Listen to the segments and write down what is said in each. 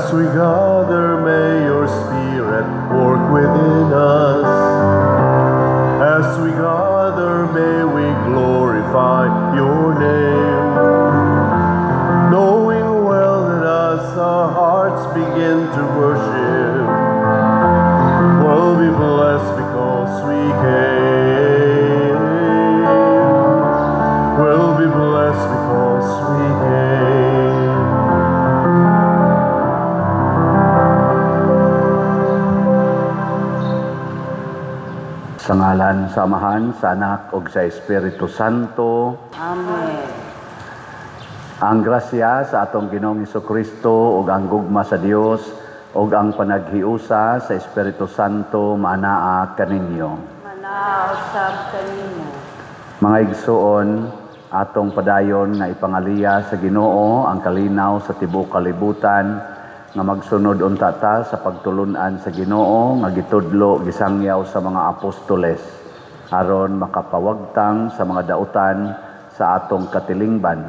As we gather, may your Spirit work within us. As we gather, may we glorify your name. Knowing well that as our hearts begin to worship, we'll be blessed because we came. We'll be blessed because we came. Sa ngalan sa Amahan, sa Anak, ug sa Espiritu Santo. Amen. Ang grasya sa atong Ginoong Hesukristo ug ang gugma sa Dios ug ang panaghiusa sa Espiritu Santo maanaa kaninyo. Manausap kanino. Mga igsuon, atong padayon nga ipangaliya sa Ginoo ang kalinaw sa tibuok kalibutan nga magsunod unta ta sa pagtulunan sa Ginoo nga gitudlo gisangyaw sa mga apostoles aron makapawagtang sa mga dautan sa atong katilingban.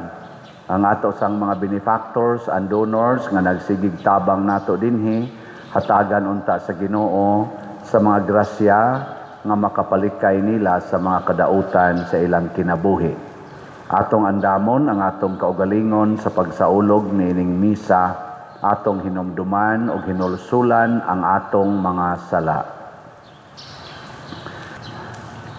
Ang ato sang mga benefactors and donors nga nagsigig tabang nato dinhi hatagan unta sa Ginoo sa mga grasya nga makapalikay nila sa mga kadautan sa ilang kinabuhi. Atong andamon ang atong kaugalingon sa pagsaulog niining misa, atong hinumduman o hinulsulan ang atong mga sala.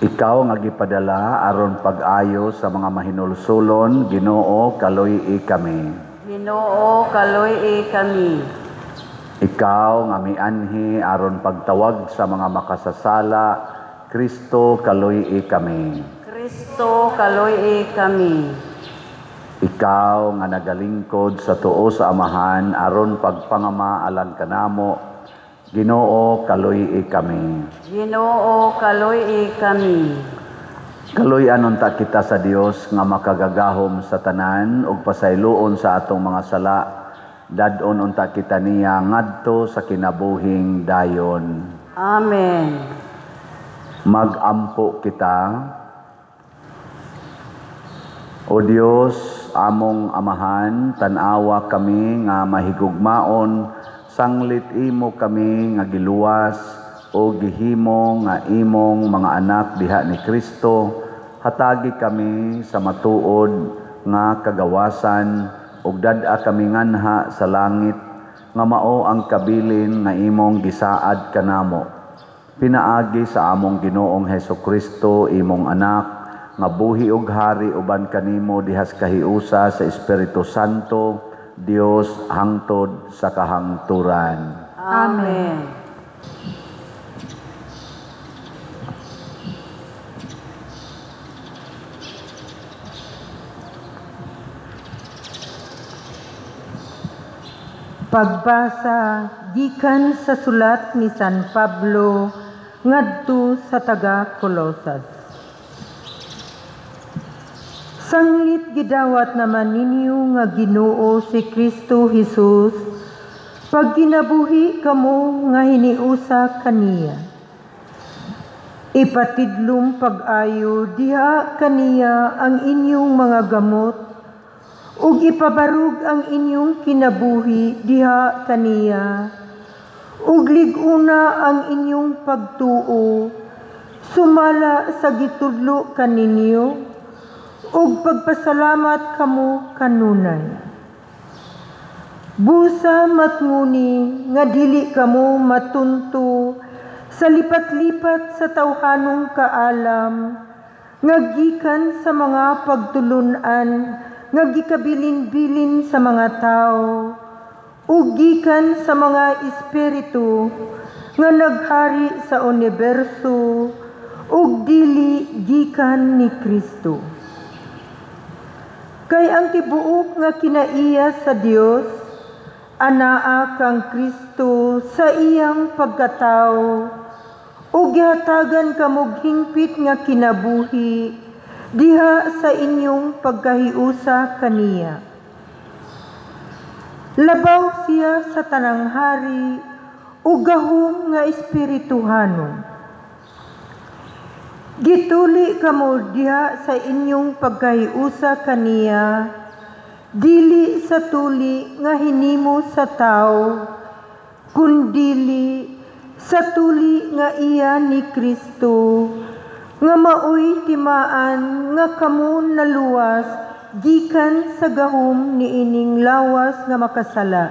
Ikaw nga gipadala aron pag-ayo sa mga mahinulsulon, Ginoo kaluy-i kami. Ginoo kaluy-i kami. Ikaw nga mianhi aron pagtawag sa mga makasasala, Kristo kaluy-i kami. Kristo kaluy-i kami. Ikaw nga nagalingkod sa tuo sa Amahan aron pagpangama alang kanamo, Ginoo kaluy-i kami. Ginoo kaluy-i kami. Kaluy-an unta kita sa Dios nga makagagahom sa tanan ug pasayloon sa atong mga sala. Dadon unta kita niya ngadto sa kinabuhing dayon. Amen. Magampo kita. O Dios, among Amahan, tanawa kami nga mahigugmaon, sanglit imo kami nga giluwas o gihimo nga imong mga anak diha ni Kristo, hatagi kami sa matuod nga kagawasan ug dad-a kami nganha sa langit nga mao ang kabilin nga imong gisaad kanamo. Pinaagi sa among Ginoong Hesukristo imong anak nga buhi ug hari uban kanimo dihas kahiusa sa Espiritu Santo, Dios hangtod sa kahangturan. Amen. Pagbasa gikan sa sulat ni San Pablo ngadto sa taga Colosas. Sanglit gidawat naman ninyo nga Ginoo si Kristo Jesus, pag ginabuhi kamo nga hiniusa kaniya. Ipatidlong pag-ayo diha kaniya ang inyong mga gamot, ug ipabarug ang inyong kinabuhi diha kaniya, ug liguna ang inyong pagtuo, sumala sa gitudlo kaninyo, ug pagpasalamat kamo kanunay. Busa matnguni nga dili kamo matunto sa lipat-lipat sa tawhanong kaalam, nga gikan sa mga pagtulunan nga gikabilin-bilin sa mga tao, ug gikan sa mga espiritu nga naghari sa universo, ug dili gikan ni Kristo. Kay ang tibuok nga kinaiya sa Dios, anaa kang Kristo sa iyang pagkatao, ug gihatagan kamog hingpit nga kinabuhi diha sa inyong pagkahiusa kaniya. Labaw siya sa tanang hari ug gahom nga espirituhanon. Gituli kamo diha sa inyong pagkahiusa kaniya, dili sa tuli nga hinimo sa tao, kundili sa tuli nga iya ni Kristo, nga maoy timaan nga kamo naluwas gikan sa gahom ni ining lawas nga makasala.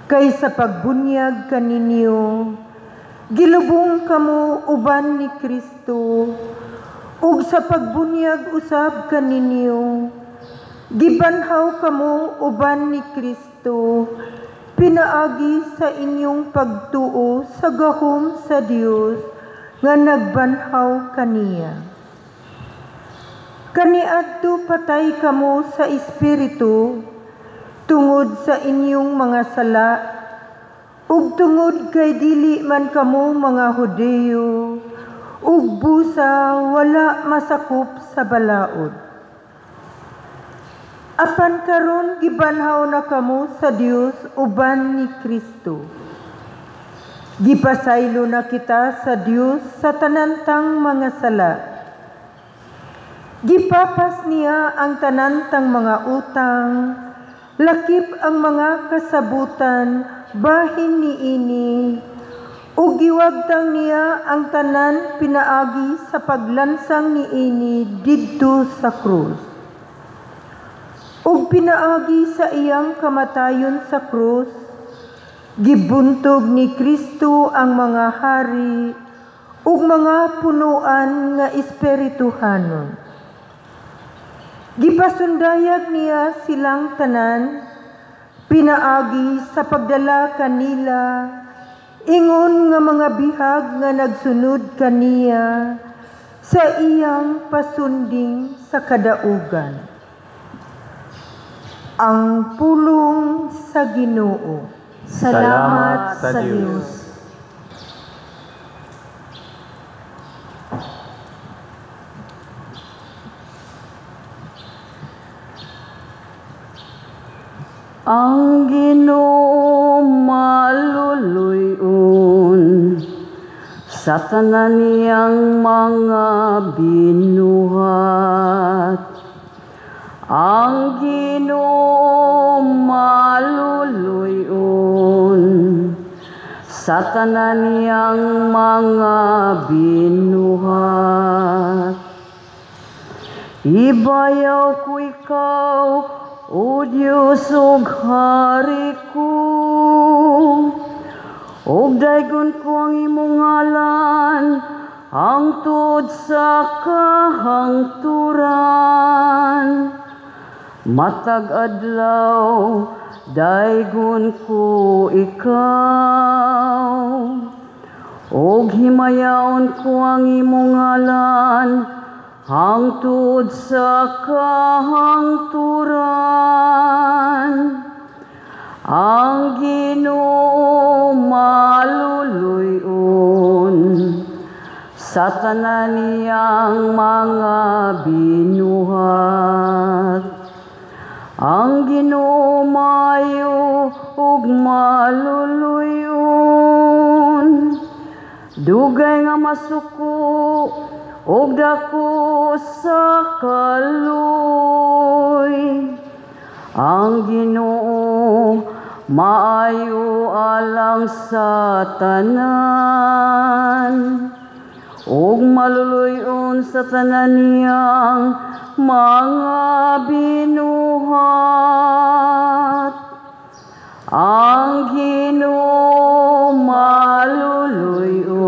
Kay sa pagbunyag kaninyo, gilubong kamo uban ni Kristo, ug sa pagbunyag usab kaninyo, gibanhaw kamo uban ni Kristo, pinaagi sa inyong pagtuo sa gahom sa Dios nga nagbanhaw kaniya. Kaniadto patay kamo sa espiritu tungod sa inyong mga sala, ug tungod kay dili man kamo mga Hudeo, ug busa wala masakop sa balaod. Apan karon gibanhaw na kamo sa Dios uban ni Kristo. Gipasaylo na kita sa Dios sa tanantang mga sala. Gipapas niya ang tanantang mga utang, lakip ang mga kasabutan bahin niini, ug giwagtang niya ang tanan pinaagi sa paglansang niini didto sa krus. Ug pinaagi sa iyang kamatayon sa krus, gibuntog ni Kristo ang mga hari ug mga punuan nga espirituhanon. Gipasundayag niya silang tanan, pinaagi sa pagdala kanila, ingon nga mga bihag nga nagsunod kaniya sa iyang pasunding sa kadaugan. Ang pulong sa Ginoo. Salamat sa Diyos. Ang Ginoo maluluyon sa tanan niyang mga binuhat. Ang Ginoo maluluyon sa tanan niyang mga binuhat. Ibayaw ko ikaw, O Diyos ug Hari ko, ug daygon ko ang imong ngalan hangtod sa kahangturan. Matag adlaw daygon ko ikaw, ug himayaon ko ang imong ngalan hangtod sa kahangturan. Ang Ginoo maluluyon sa tanan niyang mga binuhat. Ang Ginoo maayo ug maluluyon, dugay nga masuko ug dako sa kaloy. Ang Ginoo maayo alang sa tanan, ug maluluyon sa tanan niyang mga binuhat. Ang Ginoo maluluyon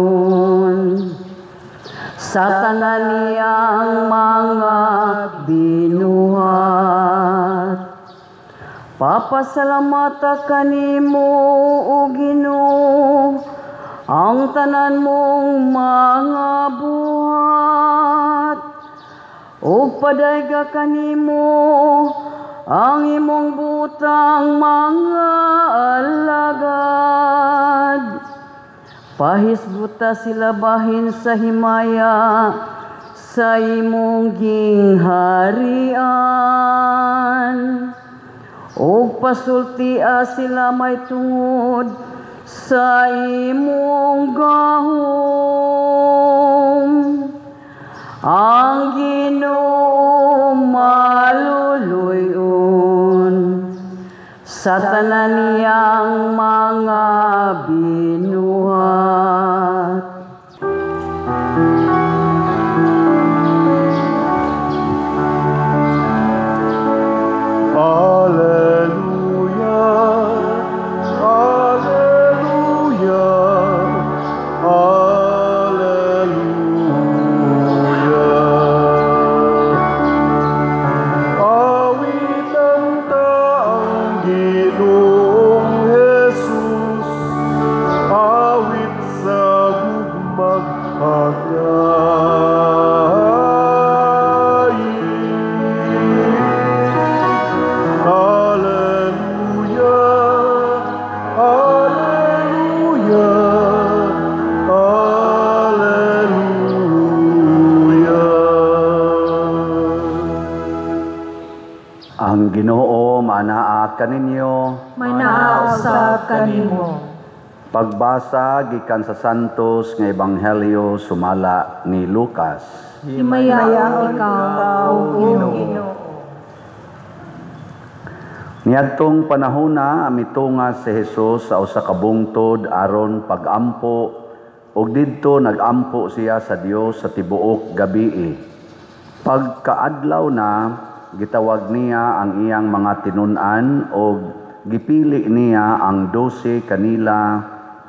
sa tanan niyang mga binuhat. Papasalamata kanimo, O Ginoo, ang tanan mong mga buhat, ug padayga kanimo ang imong butang mga alagad. Pahisguta sila bahin sa himaya sa imong gingharian, ug pasultia sila may tungod sa imong gahom. Ang Ginoo maluluyon sa tanan niyang mga binuhat. Ang Ginoo manaa kaninyo. Manausab kanimo. Pagbasa gikan sa Santos nga Ebanghelyo sumala ni Lucas. Himayaon ikaw, Ginoo. Niadtong panahona mitunga si Jesus sa usa ka bungtod aron pagampo ug didto nagampo siya sa Dios sa tibuok gabii. Pagkaadlaw na gitawag niya ang iyang mga tinun-an ug gipili niya ang 12 kanila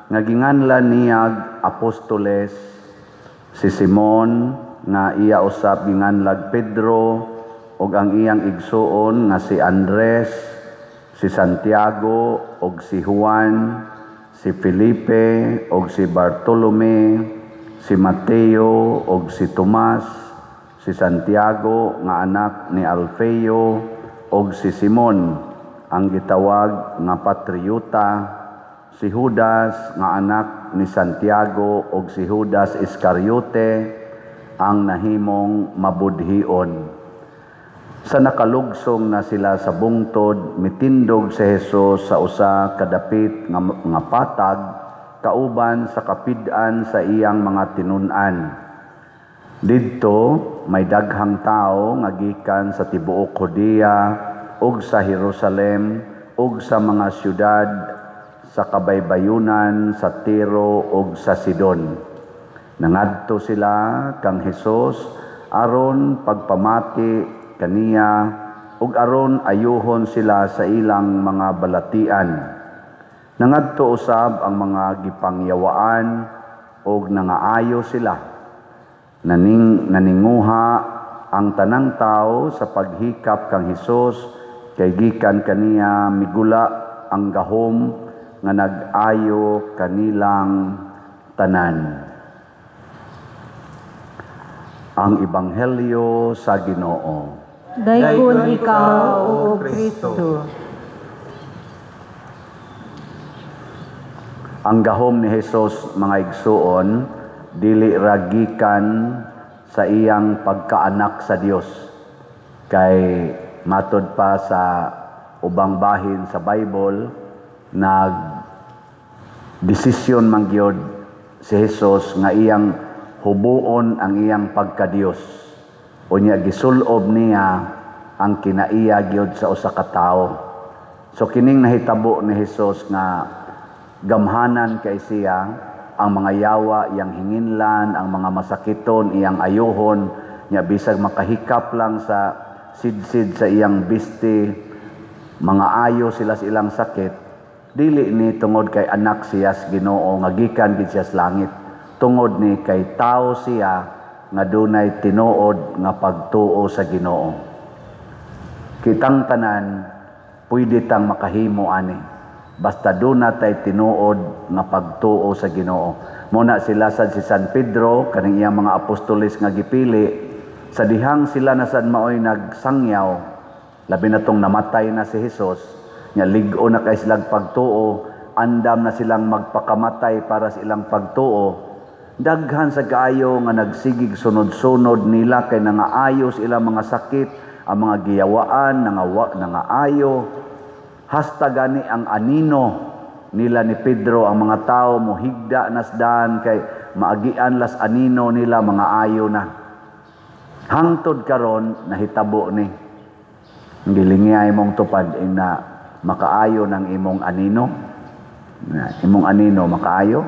nga ginganlan niya apostoles, si Simon nga iya usab ginganlag Pedro ug ang iyang igsuon nga si Andres, si Santiago ug si Juan, si Felipe ug si Bartolome, si Mateo ug si Tomas, si Santiago nga anak ni Alfeo ug si Simon ang gitawag nga Patriota, si Judas nga anak ni Santiago ug si Judas Iscariote ang nahimong mabudhion. Sa nakalugsong na sila sa bungtod, mitindog si Jesus sa usa kadapit nga patag kauban sa kapid-an sa iyang mga tinun-an. Didto may daghang tao nga gikan sa tibuok Judea ug sa Jerusalem ug sa mga syudad sa kabaybayunan sa Tiro ug sa Sidon. Nangadto sila kang Hesus aron pagpamati kaniya ug aron ayuhon sila sa ilang mga balatian. Nangadto usab ang mga gipangyawaan ug nangaayo sila. Naninguha ang tanang tao sa paghikap kang Hesus kay gikan kaniya migula ang gahom nga nag-ayo kanilang tanan. Ang Ebanghelyo sa Ginoo. Daykon ikaw, O Kristo. Ang gahom ni Hesus, mga igsuon, dili ragikan sa iyang pagkaanak sa Dios. Kay matod pa sa ubang bahin sa Bible, desisyon man gyud si Hesus nga iyang hubuon ang iyang pagka-Dios. Unya gisulob niya ang kinaiya gyud sa usa ka tawo. So kining nahitabo ni Hesus nga gamhanan kay siya ang mga yawa iyang hinginlan, ang mga masakiton iyang ayuhon, nya bisag makahikap lang sa sidsid sa iyang bisti, mga ayo sila sa ilang sakit, dili ni tungod kay anak siya sa Ginoo nga gikan gid siya sa langit, tungod ni kay tao siya nga dunay tinuod nga pagtuo sa Ginoo. Kitang tanan pwede tang makahimo ani. Basta doon natay tinuod nga pagtuo sa Ginoo. Muna sila sad si San Pedro, kaning iyang mga apostoles nga gipili, sa dihang sila na sad maoy nagsangyaw, labi na tong namatay na si Hesus, nya lig-o na kay silang pagtuo, andam na silang magpakamatay para sa ilang pagtuo, daghan sa kaayo nga nagsigig sunod-sunod nila kay nangaayos ilang mga sakit, ang mga giyawaan, nangaayo, hasta gani ang anino nila ni Pedro, ang mga tao mo higda nasdan kay maagian las anino nila mga ayo na. Hangtod karon nahitabo ni. Gilingay mong tupad na makaayo ng imong anino. Imong anino makaayo.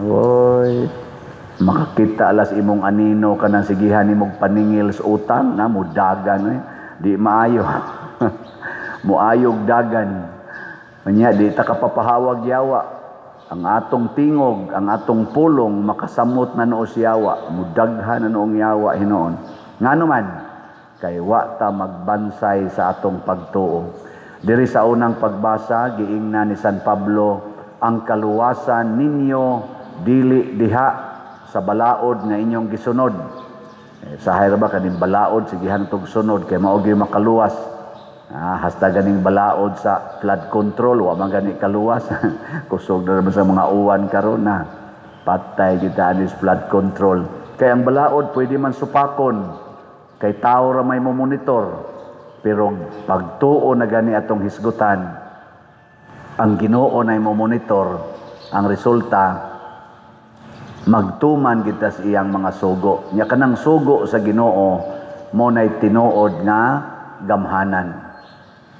Oy, makakita alas imong anino kanang sigihan imong paningil sa utang na mudagan di maayo. Muayog dagan. Unya di ta kapapahawag yawa. Ang atong tingog, ang atong pulong makasamot na noo si yawa, mudaghan na noong yawa hinoon. Ngano man kay wa ta magbansay sa atong pagtuo. Diri sa unang pagbasa giingna ni San Pablo, ang kaluwasan ninyo dili diha sa balaod nga inyong gisunod. Sa hayra ba kaning balaod sigihan tog sunod kay mao gyud makaluwas. Hasta ganing balaod sa flood control, wa man gani kaluwas. Kusog na sa mga uwan karon na patay kita anis flood control. Kay ang balaod pwede man supakon, kay tao ra may monitor. Pero pagtuo na gani atong hisgutan, ang Ginoo na monitor, ang resulta magtuman kita sa iyang mga sugo. Nya kanang sugo sa Ginoo mo nay tinuod nga gamhanan.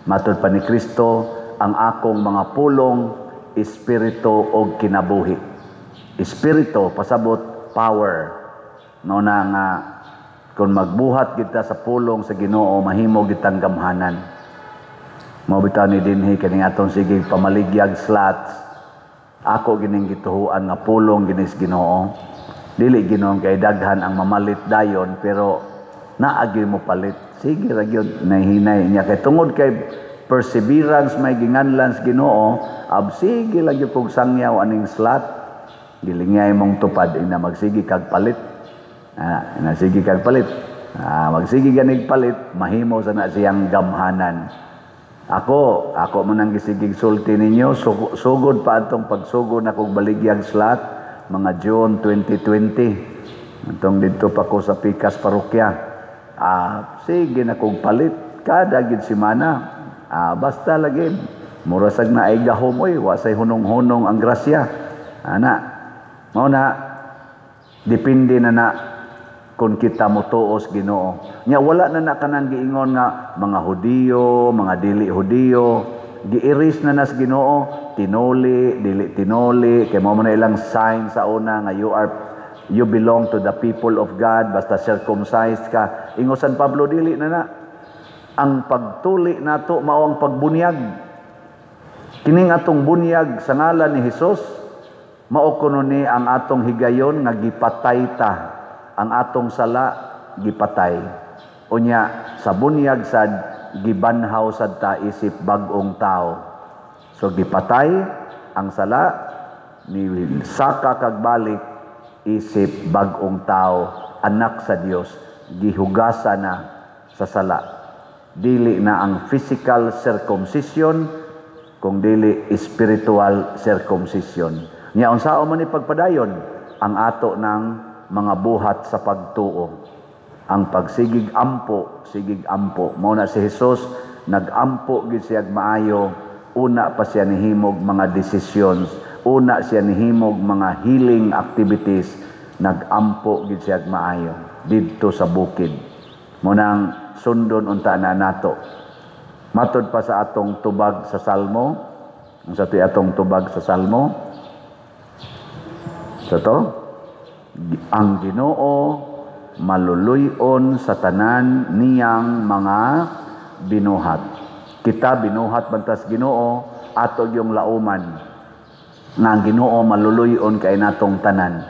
Matod pa ni Kristo, ang akong mga pulong, espiritu o kinabuhi. Espiritu, pasabot, power. No na nga, kung magbuhat kita sa pulong sa Ginoo, mahimo kitang gamhanan. Mabitaw ni dinhi, kaning atong sige pamaligyag slots. Ako gining gituhuan nga pulong ginis Ginoo. Dili Ginoo kay daghan ang mamalit dayon, pero naagi mo palit. Sige ra gyud nahinay niya kay tungod kay perseverance may ginganlan sa Ginoo, sige lang gyud kog sangyaw aning slot. Gilingay mong tupad ina magsigi kag palit. Sige kag palit. Magsigi ganig palit, mahimo sana siyang gamhanan. Ako man ang gisigig sulti ninyo, sugod pa atong pagsugod na kog baligyag slot mga June 2020. Atong dito pa ko sa Pikas Parokya. Sige na kong palit kada gid semana. Basta lagi murasag na ay gahom oy, wasay hunong-hunong ang grasya. Mao na depende na kung kita motuos Ginoo. Nya wala na kanang giingon nga mga Hudiyo, mga dili Hudiyo, giiris na nas Ginoo, tinuli, dili tinuli, kay mao man ilang sign sa una nga you belong to the people of God, basta circumcised ka. Ingo San Pablo dili na. Ang pagtuli nato mao ang pagbunyag. Kining atong bunyag sa ngalan ni Hesus, mao kuno ni ang atong higayon nga gipatay ta. Ang atong sala gipatay. Unya sa bunyag sad gibanhaw sad ta isip bag-ong tao. So gipatay ang sala ni saka kag balik isip bag-ong tao, anak sa Dios, gihugasa na sa sala. Dili na ang physical circumcision, kung dili spiritual circumcision. Nya unsao man ni pagpadayon ang ato ng mga buhat sa pagtuo. Ang pagsigig ampo, sigig ampo. Mao na si Hesus nag-ampo gid siya maayo, una pa siya nihimog mga decisions. Una siya nihimog mga healing activities, nag-ampo gid siya maayo didto sa bukid. Munang sundon unta na nato. Matod pa sa atong tubag sa Salmo, ang sa atong tubag sa Salmo. Sa to, ang Ginoo maluluyon sa tanan niyang mga binuhat. Kita binuhat bantas Ginoo ato yung lauman. Nga ang Ginoo maluluyon kay natong tanan.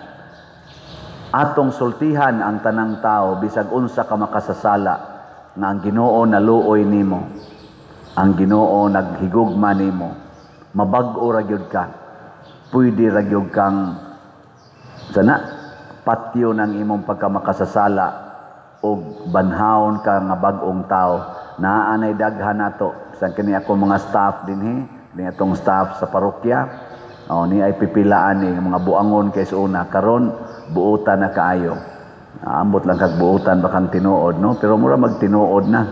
Atong sultihan ang tanang tao bisag unsa ka makasasala nga ang Ginoo naluoy nimo. Ang Ginoo naghigugma nimo. Mabag-o ra gyud ka. Pwede ra gyud kang sana patio ng imong pagkamakasasala og banhawon ka nga bag-ong tao. Naanay daghan nato sa kini ako mga staff dinhi, ni atong staff sa parokya. Ni ay pipilaan ni mga buangon kay sa una karon buutan na kaayo. Ambot lang kag buutan bakang tinuod no, pero mura magtinuod na.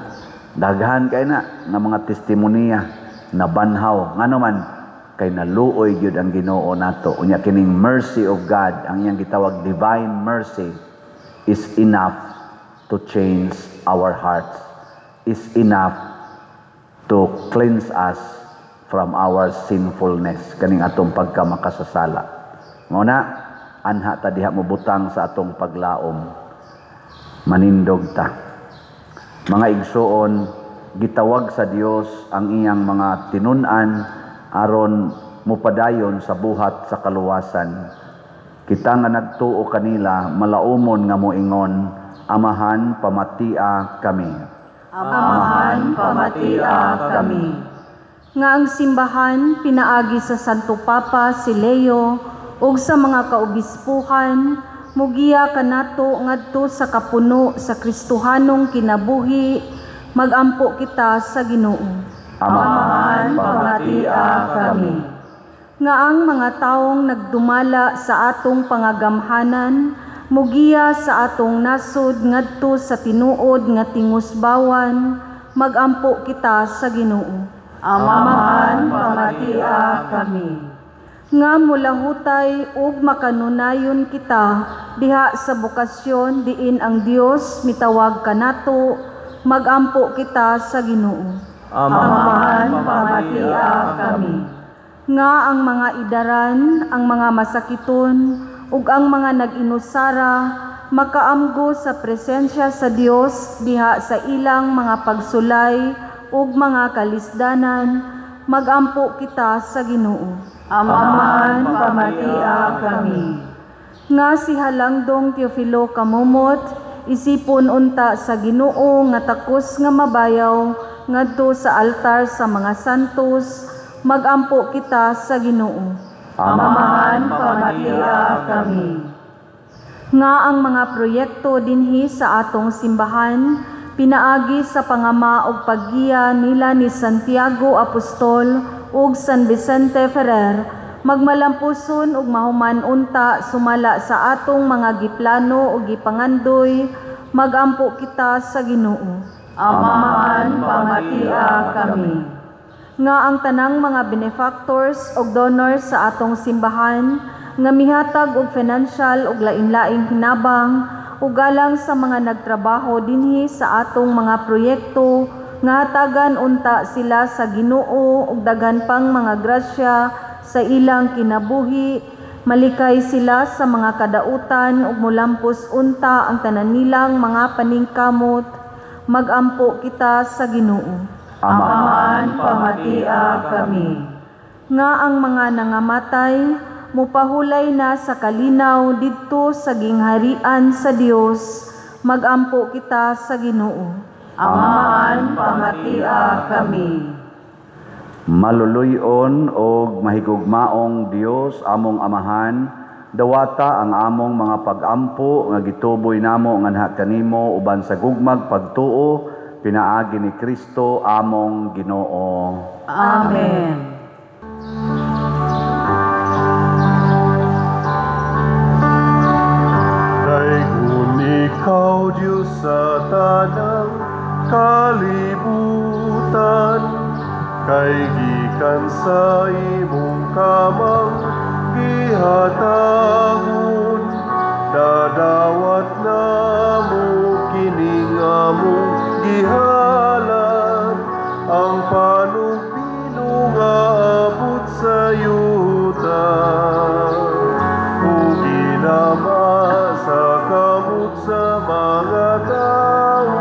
Daghan kay na nga mga testimonya na banhaw ngano man kay naluoy gyud ang Ginoo nato. Unya kining mercy of God, ang iyang gitawag divine mercy, is enough to change our hearts. Is enough to cleanse us from our sinfulness, kaning atong pagkamakasasala. Muna, anha ta diha mo butang sa atong paglaom. Manindog ta. Mga igsuon, gitawag sa Dios ang iyang mga tinun-an aron mupadayon sa buhat sa kaluwasan. Kita nga nagtuo kanila, malaumon nga moingon, Amahan, pamatia kami. Amahan, pamatia kami. Nga ang simbahan pinaagi sa Santo Papa si Leo ug sa mga kaobispuhan, mugiya kanato ngadto sa kapuno sa Kristohanong kinabuhi, magampo kita sa Ginoo. Amahan, pamatia kami. Nga ang mga taong nagdumala sa atong pangagamhanan, mugiya sa atong nasod ngadto sa tinuod nga tingusbawan, magampo kita sa Ginoo. Amahan, pamatia kami. Nga mulahutay ug makanunayon kita diha sa bukasyon diin ang Dios mitawag kanato, magampo kita sa Ginoo. Amahan, pamatia kami. Nga ang mga idaran, ang mga masakiton, ug ang mga nag-inusara, makaamgo sa presensya sa Dios diha sa ilang mga pagsulay ug mga kalisdanan, magampo kita sa Ginoo. Amahan, pamatia kami. Nga si Halangdong Teofilo Kamumot, isipon unta sa Ginoo nga takos nga mabayaw ngadto sa altar sa mga santos, magampo kita sa Ginoo. Amahan, pamatia kami. Nga ang mga proyekto dinhi sa atong simbahan, pinaagi sa pangama ug paggiya nila ni Santiago Apostol ug San Vicente Ferrer, magmalampuson ug mahuman unta sumala sa atong mga giplano ug gipangandoy, magampo kita sa Ginoo. Amahan, pamatia kami. Nga ang tanang mga benefactors ug donors sa atong simbahan, nga mihatag og financial ug lain-laing hinabang, ug galang sa mga nagtrabaho dinhi sa atong mga proyekto, nga hatagan unta sila sa Ginoo ug daghan pang mga grasya sa ilang kinabuhi, malikay sila sa mga kadautan ug mulampos unta ang tanan nilang mga paningkamot, magampo kita sa Ginoo. Amahan, pamatia kami. Nga ang mga nangamatay, mupahulay na sa kalinaw didto sa gingharian sa Dios, magampo kita sa Ginoo. Amahan, pamatia kami. Maluluyon og mahigugmaong Dios among Amahan, dawata ang among mga pag-ampo nga gituboy namo nganha kanimo uban sa gugmag pagtuo pinaagi ni Kristo among Ginoo. Amen. Daigun ikaw, Diyos sa tanang kalibutan, kay gikan sa imong kamang gihatahon, dadawat namo kining among gihalan, ang panupilo nga abot sa yuta, ug ginama sa kamot sa mga tao,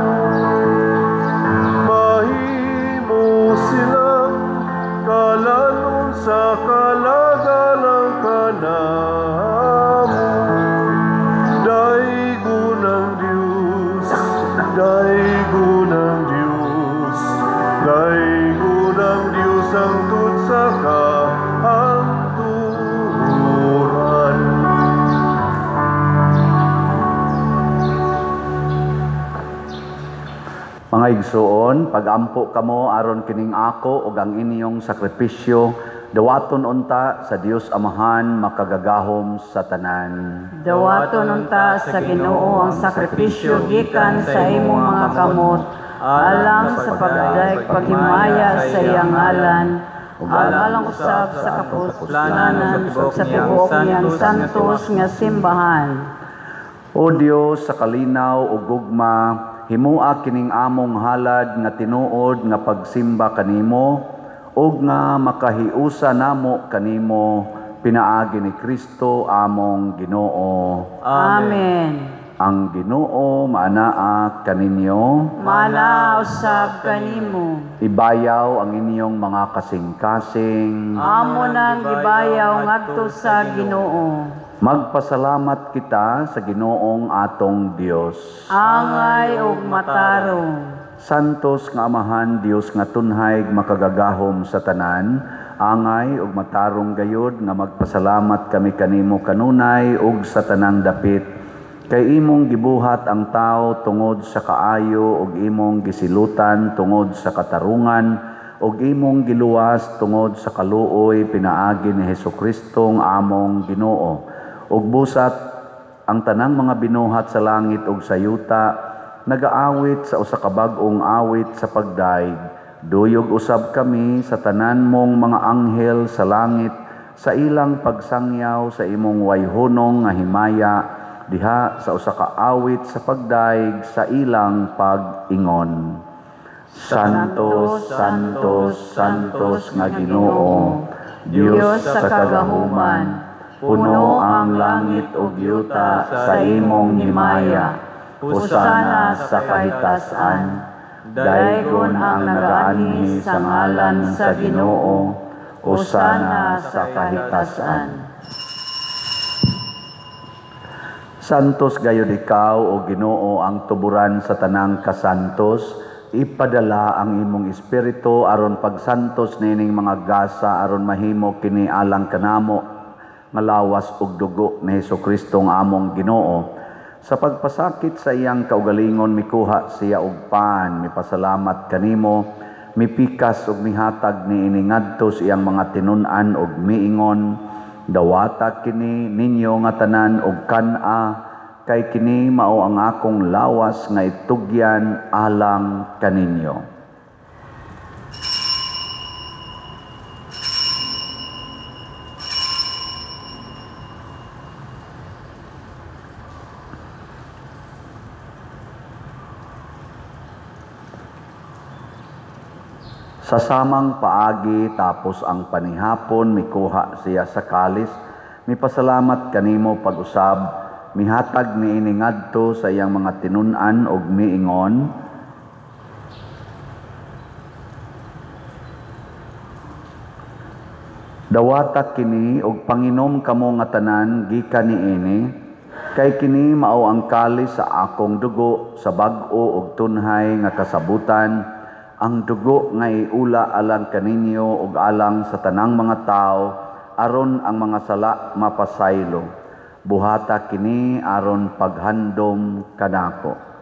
mahimo silang kalanon sa kalagalang kanamo. Daigon ang Diyos, daigon ang Diyos, daigon ang Diyos ang tut sa kahangturan. Mga igsuon, pagampo kamo aron kining ako ug ang inyong sakripisyo, dawaton unta sa Dios Amahan makagagahom sa tanan. Dawaton unta sa Ginoo ang sakripisyo gikan sa imong mga kamot, alang sa pagdayeg paghimaya sa iyang ngalan, alang usab sa kapuslanan ug sa tibuok niyang santos nga simbahan. O Dios sa kalinaw ug gugma, himua kining among halad nga tinuod nga pagsimba kanimo ug nga makahiusa namo kanimo pinaagi ni Kristo among Ginoo. Amen. Ang Ginoo maanaa kaninyo, Mana usab kanimo. ibayaw ang inyong mga kasing-kasing. Amo nang gibayaw ngadto sa Ginoo. Magpasalamat kita sa Ginoong atong Dios. Angay ug matarong. Santos nga Amahan Dios nga tunhay makagagahom sa tanan, angay ug matarong gayud nga magpasalamat kami kanimo kanunay ug sa tanang dapit. Kay imong gibuhat ang tao tungod sa kaayo ug imong gisilutan tungod sa katarungan ug imong giluwas tungod sa kaluoy pinaagi ni Hesukristo nga among Ginoo. Ug busat ang tanang mga binuhat sa langit ug sa yuta nagaawit sa usa ka bag-ong awit sa pagdaig. Duyog usab kami sa tanan mong mga anghel sa langit sa ilang pagsangyaw sa imong wayhonong nga himaya diha sa usa ka awit sa pagdaig sa ilang pag-ingon. Santos, Santos, Santos nga Ginoo, Dios sa kagahuman, puno ang langit ug yuta sa imong himaya. Husana sa kahitasan, daygon ang nagaanhi sa ngalan sa Ginoo. Husana sa kahitasan. Santos gayud ikaw o Ginoo ang tuburan sa tanang kasantos, ipadala ang imong espiritu aron pagsantos nining mga gasa aron mahimo kini alang kanamo nga lawas ug dugo ni Hesukristo nga among Ginoo. Sa pagpasakit sa iyang kaugalingon mikuha siya og pan, mipasalamat kanimo, mipikas ug mihatag niini ngadto sa iyang mga tinun-an ug miingon. Dawata kini ninyo nga tanan og kan-a, kay kini mao ang akong lawas nga itugyan alang kaninyo. Sa samang paagi tapos ang panihapon mikuha siya sa kalis, mipasalamat kanimo pag-usab, mihatag niini ngadto sa iyang mga tinun-an ug miingon, dawata kini ug panginom kamo nga tanan gikan niini, kay kini mao ang kalis sa akong dugo sa bag-o ug tunhay nga kasabutan, ang dugo nga iula alang kaninyo ug alang sa tanang mga tao aron ang mga sala mapasaylo. Buhata kini aron paghandom kanako.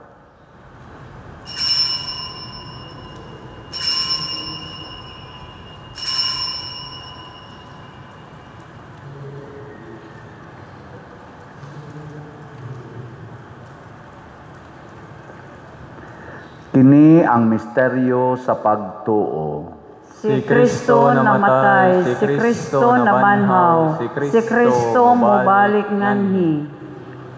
Kini ang misteryo sa pagtuo. Si Kristo namatay, si Kristo nabanhaw, si Kristo mobalik nganhi.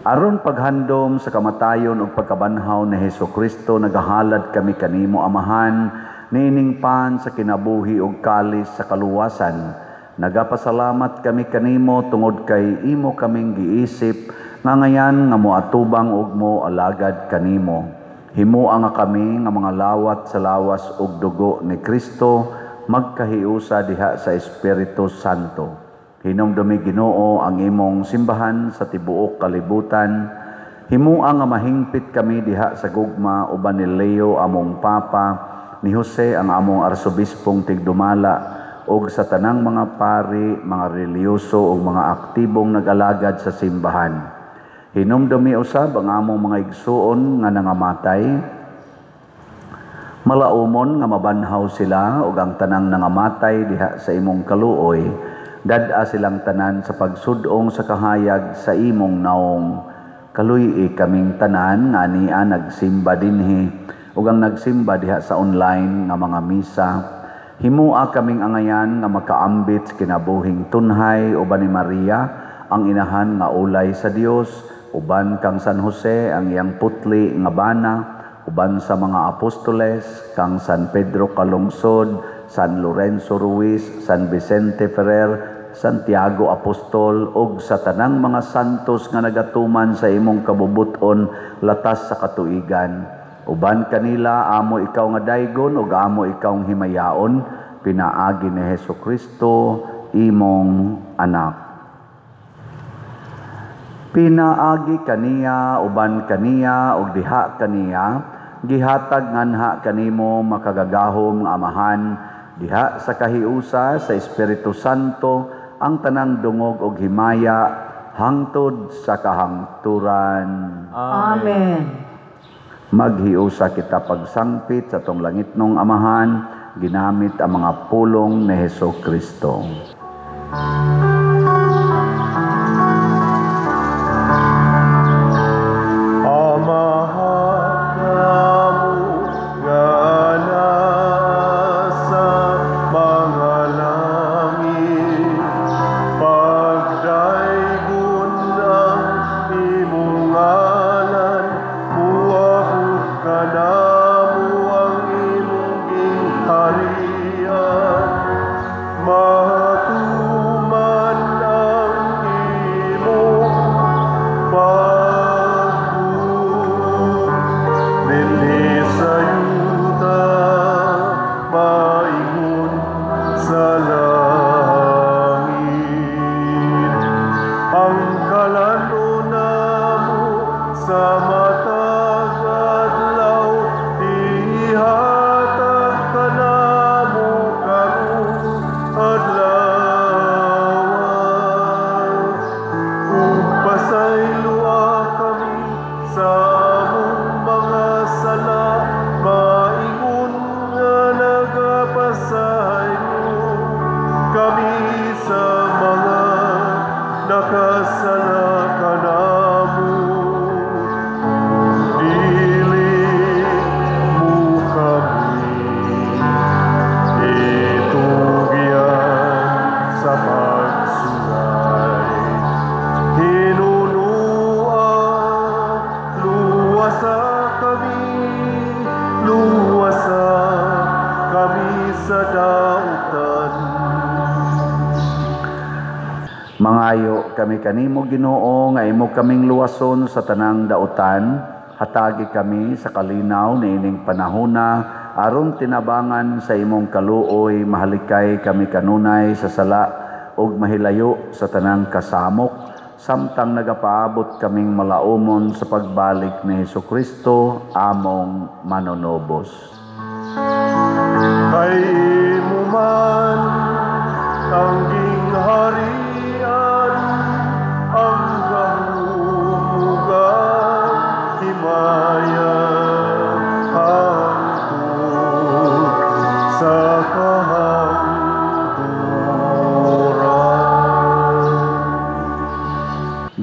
Aron paghandom sa kamatayon ug pagkabanhaw ni Hesukristo nagahalad kami kanimo Amahan niining pan sa kinabuhi ug kalis sa kaluwasan. Nagapasalamat kami kanimo tungod kay imo kaming giisip nga ngayan nga moatubang ug mo alagad kanimo. Himuha nga kami nga mga lawat sa lawas ug dugo ni Kristo magkahiusa diha sa Espiritu Santo. Hinumdumi Ginoo ang imong simbahan sa tibuok kalibutan. Himuha nga mahingpit kami diha sa gugma uban ni Leo among Papa, ni Jose ang among arsobispong tigdumala ug sa tanang mga pari, mga reliyoso ug mga aktibong nag-alagad sa simbahan. Hinumdumi usab ang among mga igsuon nga nangamatay. Malaumon nga mabanhaw sila ug ang tanang nangamatay diha sa imong kaluoy. Dad-a silang tanan sa pagsudong sa kahayag sa imong naong. Kaluy kaming tanan nga ania nagsimba dinhi ug ang nagsimba diha sa online nga mga misa. Himuha kaming angayan nga makaambit sa kinabuhing tunhay uban ni Maria ang inahan nga ulay sa Dios, uban kang San Jose ang iyang putli nga bana, uban sa mga apostoles, kang San Pedro Calungsod, San Lorenzo Ruiz, San Vicente Ferrer, Santiago Apostol, ug sa tanang mga santos nga nagatuman sa imong kabubuton latas sa katuigan. Uban kanila, amo ikaw nga daygon ug amo ikaw nga himayaon, pinaagi ni Hesukristo, imong anak. Pinaagi kaniya, uban kaniya, ug diha kaniya, gihatag nganha kanimo makagagahom nga amahan, diha sa kahiusa sa Espiritu Santo, ang tanang dungog ug himaya, hangtod sa kahangturan. Amen. Maghiusa kita pagsangpit sa tong langitnong amahan, ginamit ang mga pulong ni Hesukristo. Mangayo kami kanimo Ginoo nga imo kaming luwason sa tanang dautan, hatagi kami sa kalinaw niining panahona aron tinabangan sa imong kaluoy, mahalikay kami kanunay sa sala ug mahilayo sa tanang kasamok, samtang nagapaabot kaming malaumon sa pagbalik ni Hesukristo among manonobos. Kay imo man tangging hari ang kahulugan, himaya, hangtod sa kahangturan.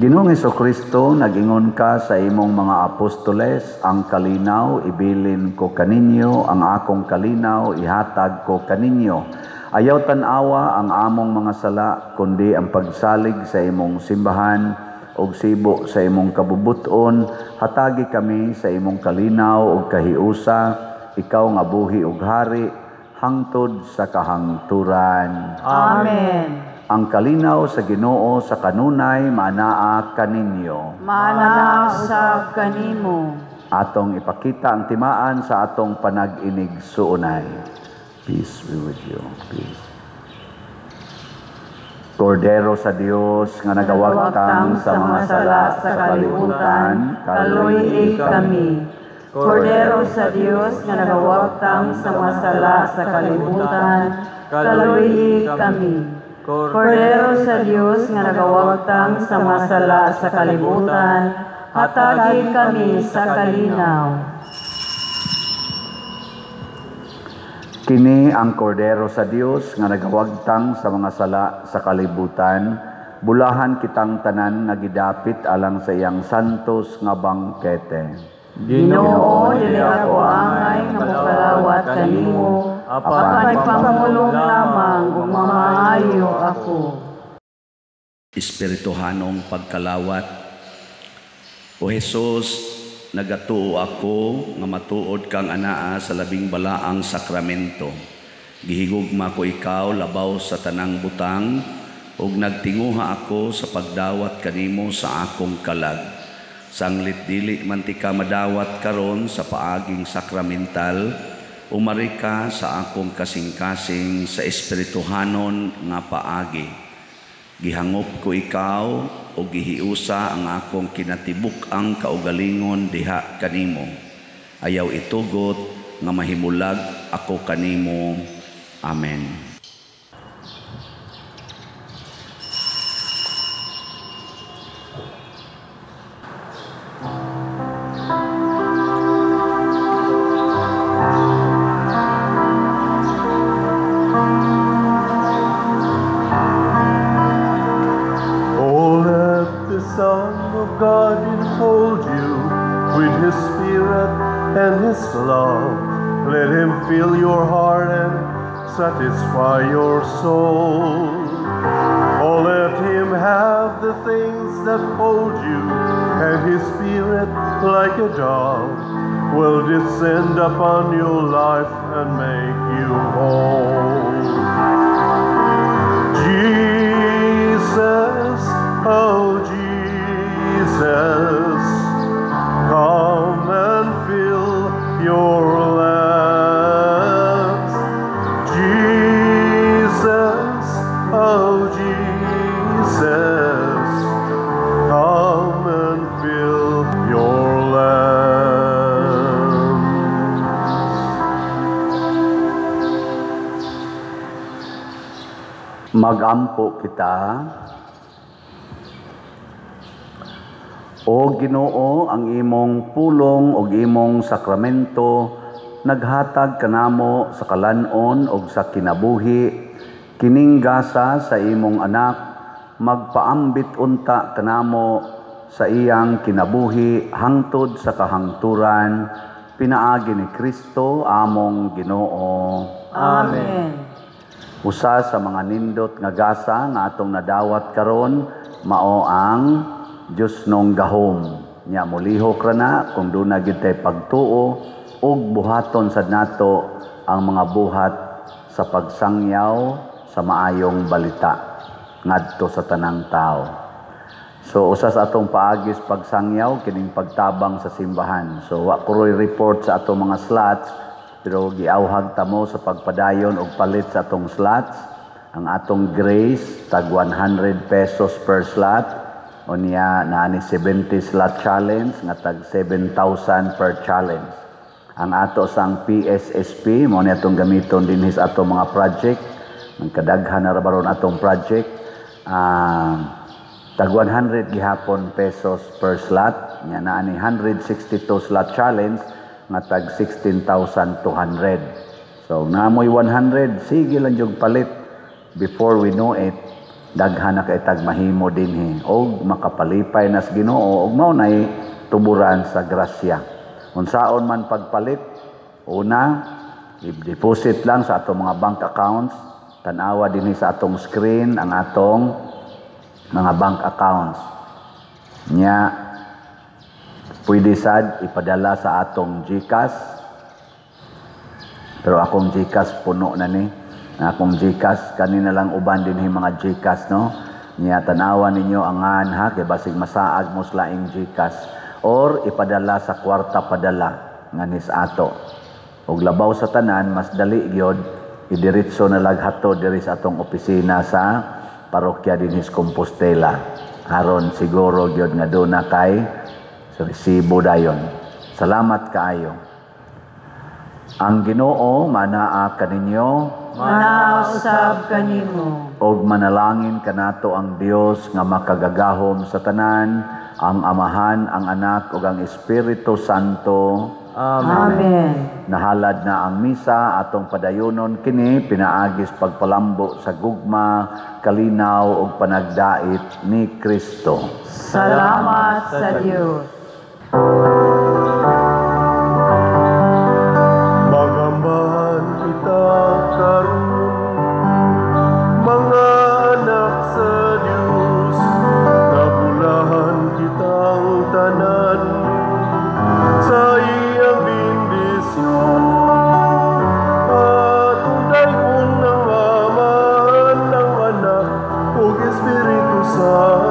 Ginoong Hesukristo, nag-ingon ka sa imong mga apostoles, ang kalinaw ibilin ko kaninyo, ang akong kalinaw ihatag ko kaninyo. Ayaw tanawa ang among mga sala, kundi ang pagsalig sa imong simbahan ug sibo sa imong kabubuton, hatagi kami sa imong kalinaw ug kahiusa, ikaw nga buhi ug hari, hangtod sa kahangturan. Amen. Ang kalinaw sa Ginoo sa kanunay manaa kaninyo. Mana sa kanimo. Atong ipakita ang timaan sa atong panag-inig suunay. Peace be with you. Peace. Kordero sa Dios nga nagawagtang sa mga sala sa kalibutan, kaluy kami. Kordero sa Dios nga nagawagtang sa mga sala sa kalibutan, kaluy kami. Kordero sa Dios nga nagawagtang sa mga sala sa kalibutan, hatagi kami sa kalinaw. Kini ang kordero sa Dios nga nagawagtang sa mga sala sa kalibutan, bulahan kitang tanan nga gidapit alang sa iyang santos nga bangkete. Ginoo, dili ako angay nga mopalawat kanimo, apan pangulong lamang ug mamaayo ako. Espirituhanong pagkalawat. O Jesus, nagatuo ako nga matuod kang anaa sa labing balaang sakramento. Gihigugma ko ikaw labaw sa tanang butang, ug nagtinguha ako sa pagdawat kanimo sa akong kalag. Sanglit dili man ti ka madawat karon sa paaging sakramental, umari ka sa akong kasing-kasing sa espirituhanon nga paagi. Gihangop ko ikaw o gihiusa ang akong kinatibuk ang kaugalingon diha kanimo. Ayaw itugot nga mahimulag ako kanimo. Amen. Son of God enfold you with His Spirit and His love. Let Him fill your heart and satisfy your soul. Oh, let Him have the things that hold you, and His Spirit, like a dove, will descend upon your life and make you whole. Jesus, oh Jesus, come and fill your lamps. Jesus, oh Jesus, come and fill your lamps. Magampo kita. O Ginoo, ang imong pulong o imong sakramento naghatag kanamo sa kalanon o sa kinabuhi, kining gasa sa imong anak, magpaambit unta kanamo sa iyang kinabuhi hangtod sa kahangturan, pinaagi ni Kristo among Ginoo. Amen. Usa sa mga nindot nga gasa nga atong nadawat karon mao ang Diyos nung gahom. Nya mulihok ra na kung doon na gid tay pagtuo ug buhaton sad nato ang mga buhat sa pagsangyaw sa maayong balita ngadto sa tanang tao. So usa sa atong paagis pagsangyaw kining pagtabang sa simbahan. So wa ko report sa atong mga slots, pero giawhag ta mo sa pagpadayon og palit sa atong slots. Ang atong grace tag 100 pesos per slot. O niya na ni 70 slot challenge nga tag 7,000 per challenge. Ang ato sang PSSP mo ni atong gamiton din sa atong mga project. Nagkadaghan na rabaron atong project. Tag 100 gihapon pesos per slot. Nya na ni 162 slot challenge nga tag 16,200. So namoy 100, sige lang jud palit. Before we know it, daghan na kay tag mahimo dinhi og makapalipay nas Ginoo og mao nay tuburan sa grasya. Unsaon man pagpalit, una i-deposit lang sa atong mga bank accounts. Tan-awa dinhi sa atong screen ang atong mga bank accounts. Nya pwede sad ipadala sa atong GCash. Pero akong GCash puno na ni. Akong GCash kanina lang uban din yung mga GCash, no? Niya tanawa ninyo ang ha kay basig masaag mo laing GCash or ipadala sa kwarta padala nganis ato. Og labaw sa tanan mas dali gyud idiretso na laghato diri sa atong opisina sa parokya dinhi sa Compostela. Aron siguro gyud nga do na kay sa resibo dayon. Salamat kaayo. Ang Ginoo manaa kaninyo, manausab kanimo, og manalangin kanato ang Dios nga makagagahom sa tanan, ang Amahan, ang Anak ug ang Espiritu Santo. Amen. Nahalad na ang misa atong padayonon kini pinaagis pagpalambo sa gugma, kalinaw ug panagdait ni Kristo. Salamat sa Dios. Magambahan kita karon, mga anak sa Dios, nabulahan kitang tanan. Espiritu Santo,